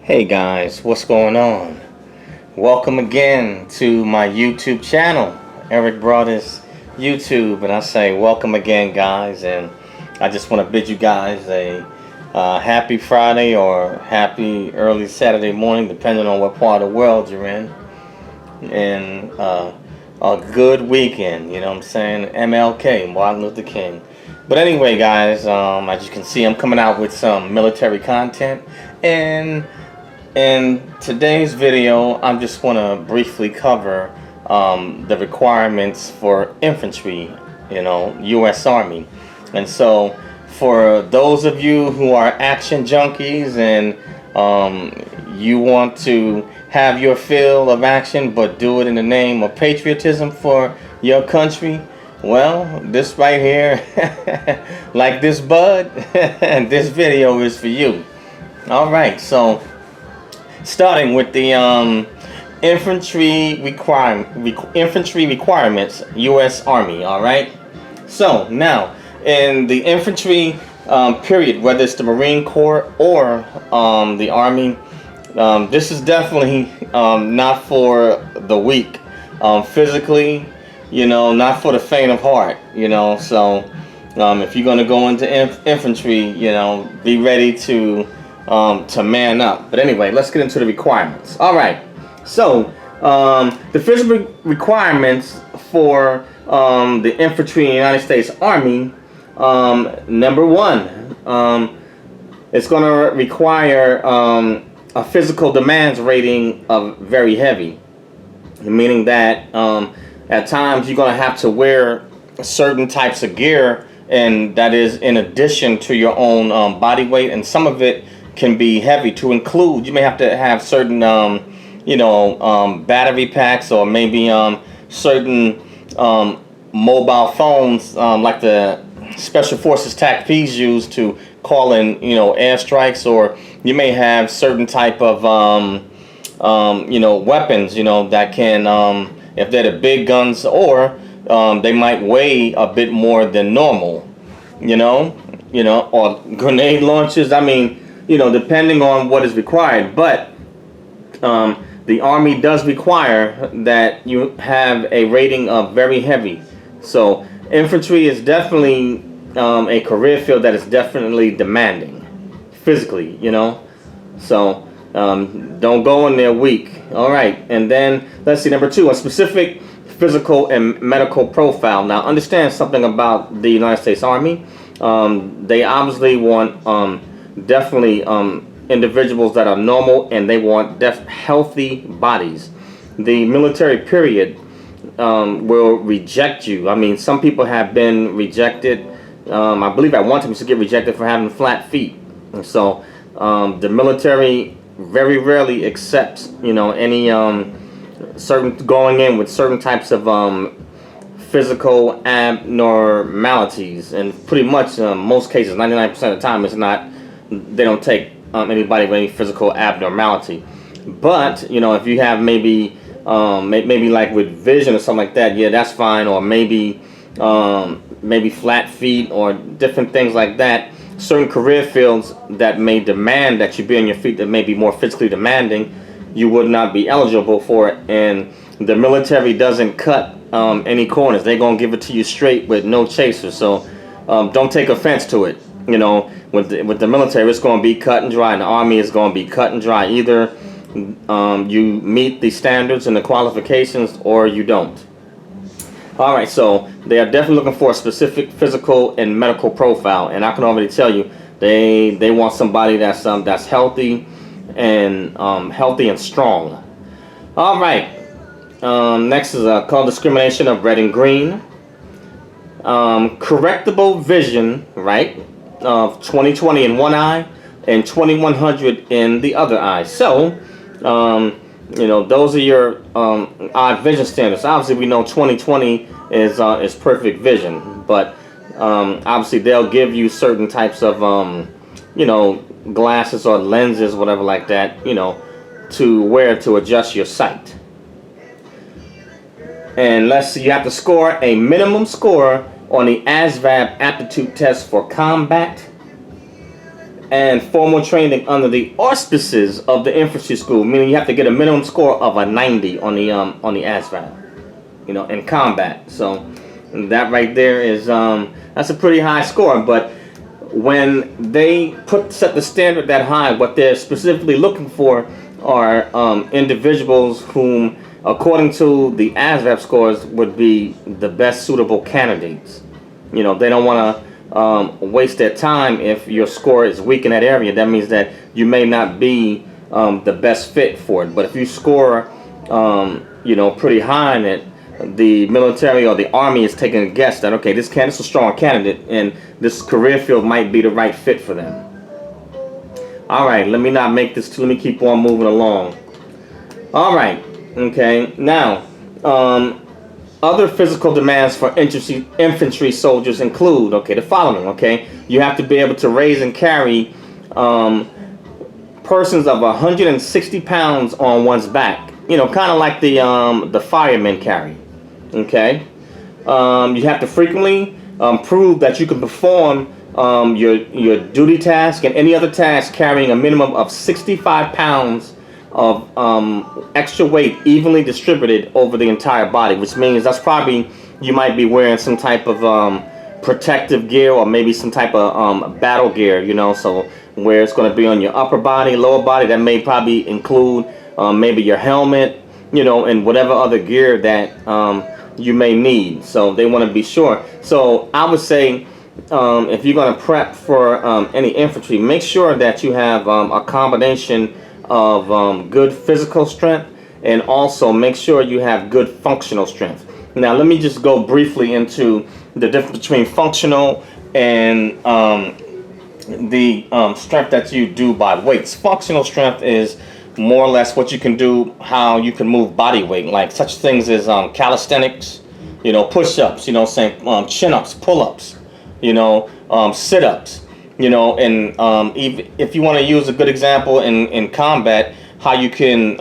Hey guys, what's going on? Welcome again to my YouTube channel, Eric Broadus YouTube, and I say welcome again, guys. And I just want to bid you guys a happy Friday or happy early Saturday morning, depending on what part of the world you're in, and a good weekend. You know what I'm saying? MLK, Martin Luther King. But anyway, guys, as you can see, I'm coming out with some military content, and in today's video, I just want to briefly cover the requirements for infantry, U.S. Army. And so, for those of you who are action junkies and you want to have your fill of action, but do it in the name of patriotism for your country, well, this right here, like this bud, this video is for you. All right, so starting with the infantry requirements, U.S. Army. All right. So now, in the infantry period, whether it's the Marine Corps or the Army, this is definitely not for the weak. Physically, not for the faint of heart. So if you're going to go into infantry, be ready to man up. But anyway, let's get into the requirements. All right. So the physical requirements for the infantry in the United States Army, number one, it's going to require a physical demands rating of very heavy, meaning that at times you're going to have to wear certain types of gear, and that is in addition to your own body weight, and some of it can be heavy. To include, you may have to have certain battery packs, or maybe certain mobile phones, like the Special Forces TACPs use to call in airstrikes, or you may have certain type of weapons that can, if they're the big guns, or they might weigh a bit more than normal, or grenade launchers. I mean, depending on what is required. But the Army does require that you have a rating of very heavy. So infantry is definitely a career field that is definitely demanding physically, So don't go in there weak. All right. And then let's see, number two, a specific physical and medical profile. Now understand something about the United States Army. They obviously want definitely individuals that are normal, and they want healthy bodies. The military period will reject you. I mean, some people have been rejected. I believe at one time you should get rejected for having flat feet. And so the military very rarely accepts any certain going in with certain types of physical abnormalities, and pretty much most cases, 99% of the time, it's not. They don't take anybody with any physical abnormality. But if you have maybe like with vision or something like that, yeah, that's fine. Or maybe flat feet or different things like that. Certain career fields that may demand that you be on your feet, that may be more physically demanding, you would not be eligible for it. And the military doesn't cut any corners. They're gonna give it to you straight with no chaser. So don't take offense to it. With the military, it's going to be cut and dry. And the Army is going to be cut and dry. Either you meet the standards and the qualifications, or you don't. All right, so they are definitely looking for a specific physical and medical profile, and I can already tell you they want somebody that's healthy and strong. All right, next is color discrimination of red and green. Correctable vision, right? Of 20/20 in one eye and 2100 in the other eye. So, those are your eye vision standards. Obviously, we know 20/20 is perfect vision, but obviously they'll give you certain types of glasses or lenses, whatever like that, to wear to adjust your sight. And let's see, you have to score a minimum score on the ASVAB aptitude test for combat and formal training under the auspices of the infantry school, meaning you have to get a minimum score of a 90 on the ASVAB, in combat. So that right there is that's a pretty high score. But when they set the standard that high, what they're specifically looking for are individuals whom, according to the ASVAB scores, would be the best suitable candidates. They don't want to waste their time if your score is weak in that area. That means that you may not be the best fit for it. But if you score, pretty high in it, the military or the army is taking a guess that, okay, this candidate's a strong candidate and this career field might be the right fit for them. All right, let me keep on moving along. All right, okay, now, other physical demands for infantry soldiers include, the following, You have to be able to raise and carry persons of 160 pounds on one's back. Kind of like the firemen carry. You have to frequently prove that you can perform your duty task and any other task carrying a minimum of 65 pounds of extra weight evenly distributed over the entire body, which means that's probably, you might be wearing some type of protective gear or maybe some type of battle gear, so where it's going to be on your upper body, lower body. That may probably include maybe your helmet, and whatever other gear that you may need. So they want to be sure. So I would say, if you're going to prep for any infantry, make sure that you have a combination of good physical strength, and also make sure you have good functional strength. Now let me just go briefly into the difference between functional and the strength that you do by weights. Functional strength is more or less what you can do, how you can move body weight, like such things as calisthenics, push-ups, saying chin-ups, pull-ups, sit-ups, and even if you want to use a good example in combat, how you can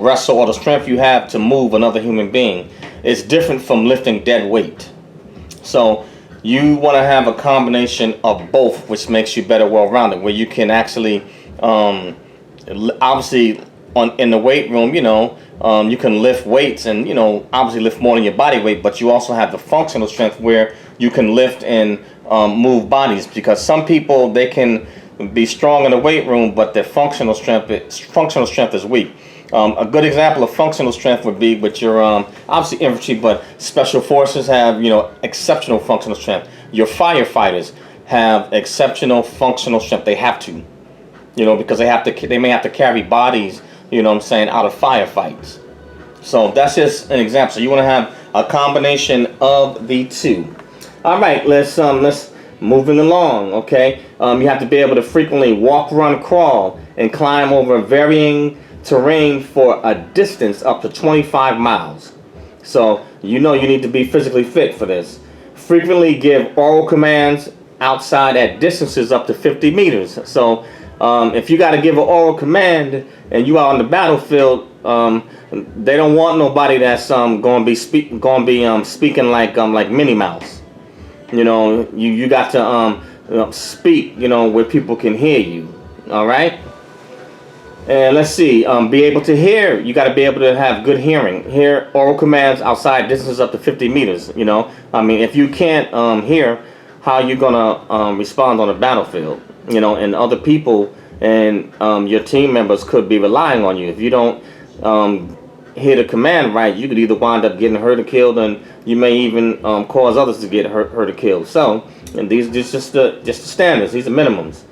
wrestle, or the strength you have to move another human being is different from lifting dead weight. So you want to have a combination of both, which makes you better well-rounded, where you can actually obviously in the weight room, you can lift weights and obviously lift more than your body weight, but you also have the functional strength where you can lift and move bodies, because some people, they can be strong in the weight room, but their functional strength is weak. A good example of functional strength would be with your obviously infantry, but special forces have exceptional functional strength. Your firefighters have exceptional functional strength. They have to, because they may have to carry bodies, out of firefights. So that's just an example. So you want to have a combination of the two. All right, let's moving along. You have to be able to frequently walk, run, crawl, and climb over varying terrain for a distance up to 25 miles. So you need to be physically fit for this. Frequently give oral commands outside at distances up to 50 meters. So if you got to give an oral command and you out on the battlefield, they don't want nobody that's going to be speaking like Minnie Mouse. You got to speak where people can hear you. All right. And let's see, be able to hear. You got to be able to have good hearing. Hear oral commands outside distances up to 50 meters. If you can't hear, how you gonna respond on the battlefield? And other people and your team members could be relying on you. If you don't hear the command right, you could either wind up getting hurt or killed, and you may even cause others to get hurt or killed. So, and these just the standards. These are minimums.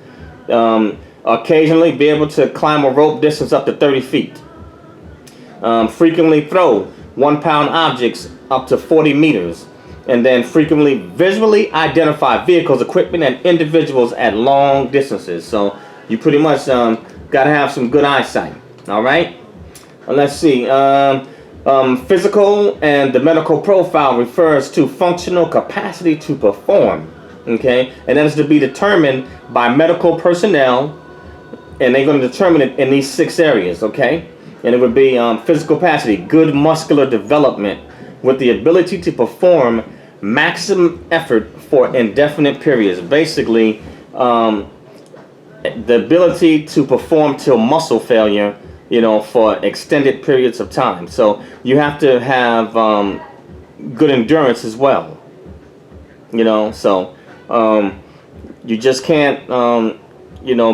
Occasionally be able to climb a rope distance up to 30 feet. Frequently throw 1-pound objects up to 40 meters. And then frequently visually identify vehicles, equipment, and individuals at long distances. So you pretty much got to have some good eyesight. All right. Let's see. Physical and the medical profile refers to functional capacity to perform. And that is to be determined by medical personnel. And they're going to determine it in these 6 areas, And it would be physical capacity, good muscular development with the ability to perform maximum effort for indefinite periods. Basically, the ability to perform till muscle failure, for extended periods of time. So you have to have good endurance as well. So you just can't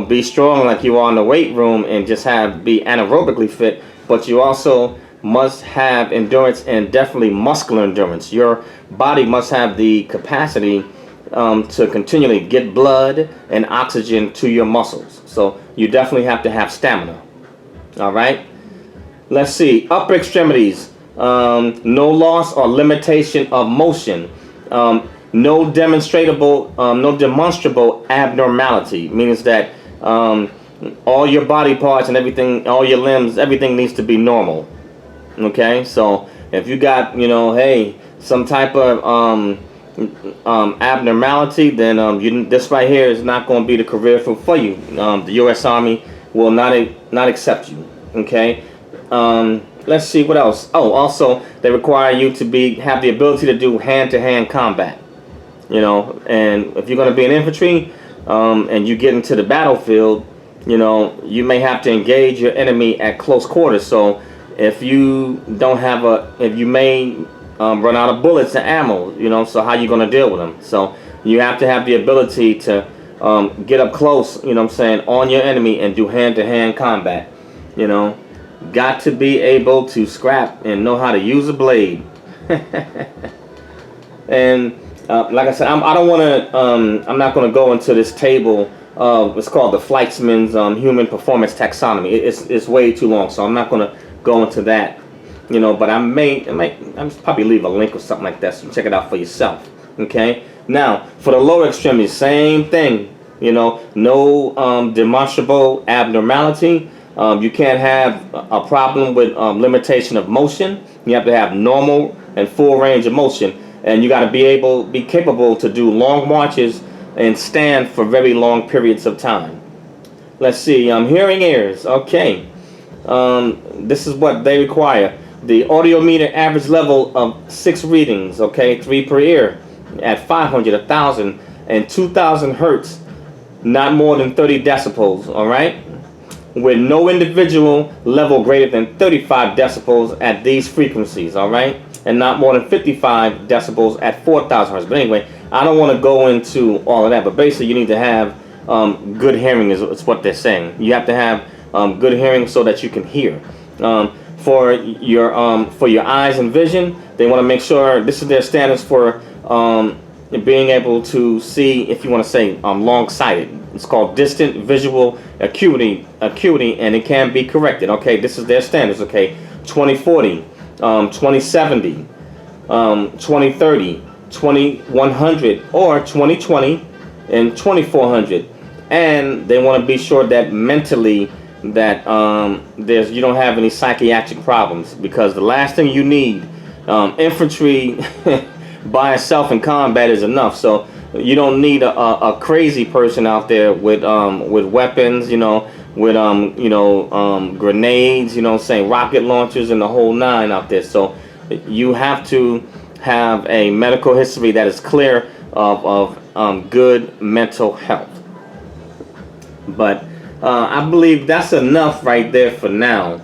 be strong like you are in the weight room and just be anaerobically fit, but you also must have endurance, and definitely muscular endurance. Your body must have the capacity to continually get blood and oxygen to your muscles. So you definitely have to have stamina. All right. Let's see. Upper extremities. No loss or limitation of motion. No demonstrable abnormality. Means that all your body parts and everything, all your limbs, everything needs to be normal. Okay. So if you got, some type of abnormality, then this right here is not going to be the career for you. The U.S. Army will not accept you. Okay. Let's see what else. Oh, also they require you to have the ability to do hand-to-hand combat. And if you're going to be an infantry, and you get into the battlefield, you may have to engage your enemy at close quarters. So if you may run out of bullets and ammo, so how you going to deal with them? So you have to have the ability to get up close, on your enemy and do hand-to-hand combat. Got to be able to scrap and know how to use a blade. And like I said, I don't want to. I'm not going to go into this table. It's called the Flightsman's Human Performance Taxonomy. It's way too long, so I'm not going to go into that. But I might probably leave a link or something like that, so check it out for yourself. Okay. Now for the lower extremities, same thing. No demonstrable abnormality. You can't have a problem with limitation of motion. You have to have normal and full range of motion, and you got to be capable to do long marches and stand for very long periods of time. Let's see. Hearing ears. Okay. This is what they require. The audiometer average level of 6 readings. Okay, 3 per ear at 500, 1,000, and 2,000 hertz. Not more than 30 decibels. All right. With no individual level greater than 35 decibels at these frequencies, all right? And not more than 55 decibels at 4,000 hertz. But anyway, I don't want to go into all of that, but basically you need to have good hearing is what they're saying. You have to have good hearing so that you can hear. For your eyes and vision, they want to make sure, this is their standards for being able to see, if you want to say long-sighted. It's called distant visual acuity, and it can be corrected. Okay, this is their standards. Okay, 2040, 2070, 2030, 2100, or 2020, and 2400. And they want to be sure that mentally that you don't have any psychiatric problems, because the last thing you need, infantry by itself in combat is enough. So you don't need a crazy person out there with weapons, with grenades, rocket launchers and the whole nine out there. So you have to have a medical history that is clear of good mental health. But I believe that's enough right there for now.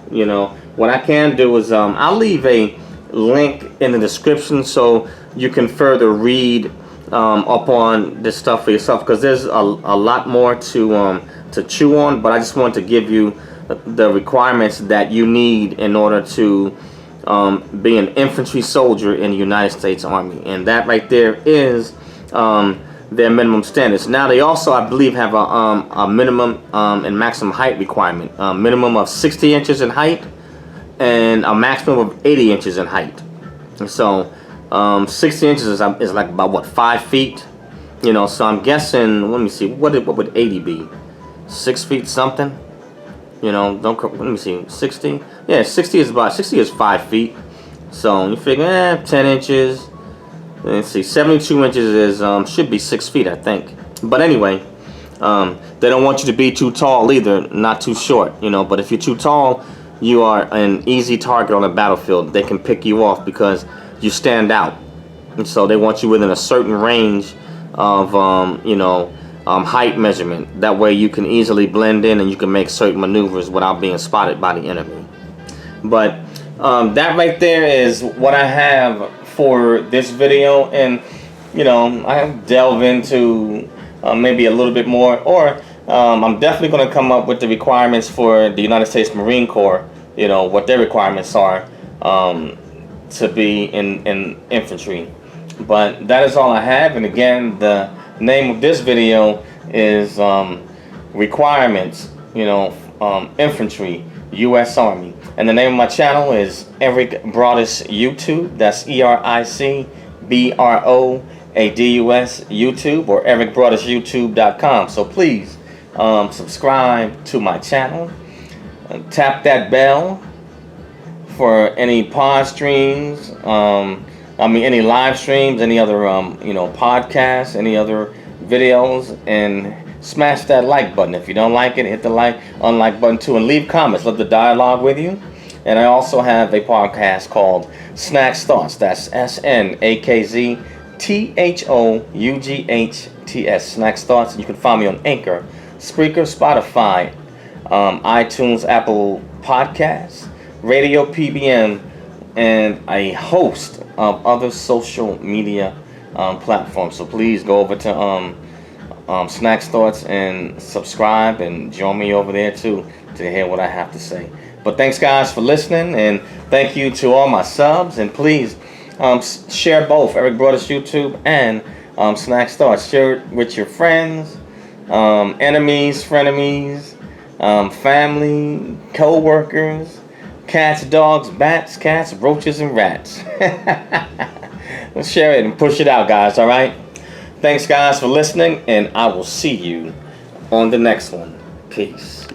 What I can do is I'll leave a link in the description so you can further read up on this stuff for yourself, because there's a lot more to chew on. But I just want to give you the requirements that you need in order to be an infantry soldier in the United States Army, and that right there is their minimum standards. Now they also, I believe, have a minimum and maximum height requirement. Minimum of 60 inches in height and a maximum of 80 inches in height. So 60 inches is like about what, 5 feet? So I'm guessing, let me see, what would 80 be? 6 feet something? Let me see, 60? Yeah, 60 is 5 feet. So you figure 10 inches. Let's see, 72 inches is should be 6 feet, I think. But anyway, they don't want you to be too tall either, not too short, but if you're too tall, you are an easy target on the battlefield. They can pick you off because you stand out. And so they want you within a certain range of height measurement. That way you can easily blend in and you can make certain maneuvers without being spotted by the enemy. But that right there is what I have for this video, and I delve into maybe a little bit more, or I'm definitely going to come up with the requirements for the United States Marine Corps, what their requirements are to be in infantry. But that is all I have, and again, the name of this video is requirements, infantry, U.S. Army. And the name of my channel is Eric Broadus YouTube. That's EricBrodus YouTube, or ericbroadusyoutube.com. So please subscribe to my channel. Tap that bell for any pod streams. Any live streams, any other podcasts, any other videos, and smash that like button. If you don't like it, hit the unlike button too, and leave comments. Let the dialogue with you. And I also have a podcast called Snacks Thoughts. That's SNAKZTHOUGHTS. Snacks Thoughts. You can find me on Anchor, Spreaker, Spotify, iTunes, Apple Podcasts, Radio PBM, and a host of other social media platforms. So please go over to Snacks Thoughts and subscribe, and join me over there too to hear what I have to say. But thanks guys for listening, and thank you to all my subs, and please share both Eric Broadus YouTube and Snacks Thoughts. Share it with your friends, enemies, frenemies, family, co-workers, cats, dogs, bats, cats, roaches, and rats. Let's share it and push it out, guys, all right? Thanks, guys, for listening, and I will see you on the next one. Peace.